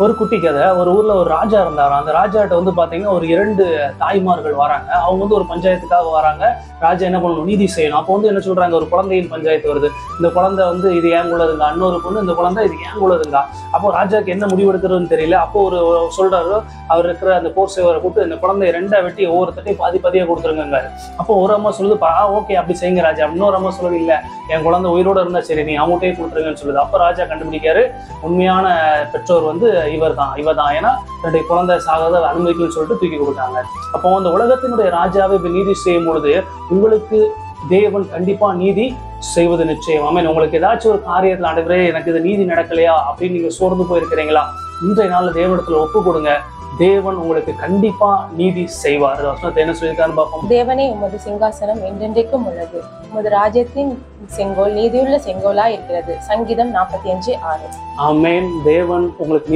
ஒரு குட்டி கதை. ஒரு ஊர்ல ஒரு ராஜா இருந்தாராம். அந்த ராஜாட்ட வந்து பாத்தீங்கன்னா ஒரு 2 தாய்மார்கள் வராங்க. அவங்க வந்து ஒரு பஞ்சாயத்துக்காக வராங்க. ராஜா என்ன பண்ணணும், நீதி செய்யணும். அப்போ வந்து என்ன சொல்றாங்க, ஒரு குழந்தையின் பஞ்சாயத்து வருது. இந்த குழந்தை வந்து இது ஏன் உள்ளதுங்க, இன்னொரு பொண்ணு இந்த குழந்தை இது ஏன் உள்ளதுங்க. அப்போ ராஜாக்கு என்ன முடிவெடுக்கிறதுன்னு தெரியல. அப்போ ஒரு சொல்றாரு, அவர் இருக்கிற அந்த போர் சேவரை கூப்பிட்டு இந்த குழந்தைய 2 வெட்டி ஒவ்வொருத்தையும் பாதி பாதியா கொடுத்துருங்க. அப்போ ஒரு அம்மா சொல்லுது, ஓகே அப்படி செய்யுங்க ராஜா. இன்னொரு அம்மா சொல்லுது, இல்ல என் குழந்தை உயிரோட இருந்தா சரி, நீ அவங்ககிட்டயே கொடுத்துருங்கன்னு சொல்லுது. அப்ப ராஜா கண்டுபிடிக்காரு, உண்மையான பெற்றோர் வந்து இவர் தான். ஏன்னா தன்னுடைய குழந்தை சாகாத அனுமதிக்கணும்னு சொல்லிட்டு தூக்கி கொடுத்தாங்க. அப்போ அந்த உலகத்தினுடைய ராஜாவை இப்ப நீதி செய்யும் பொழுது உங்களுக்கு தேவன் கண்டிப்பா நீதி செய்வது நிச்சயம். ஆமென். உங்களுக்கு ஏதாச்சும் ஒரு காரியத்துல ஆண்டவரே எனக்கு இது நீதி நடக்கலையா அப்படின்னு நீங்க சோர்ந்து போயிருக்கிறீங்களா, இன்றைய நாள்ல தேவனிடத்துல ஒப்பு கொடுங்க. தேவன் உங்களுக்கு கண்டிப்பா நீதி செய்வார். வசனத்தை என்ன சொல்லியிருக்காருன்னு பார்ப்போம். தேவனே, உமது சிங்காசனம் என்றென்றைக்கும் உள்ளது, உமது ராஜ்யத்தின் செங்கோல் நீதியுள்ள செங்கோலா இருக்கிறது. சங்கீதம் 45:6. ஆமென். தேவன் உங்களுக்கு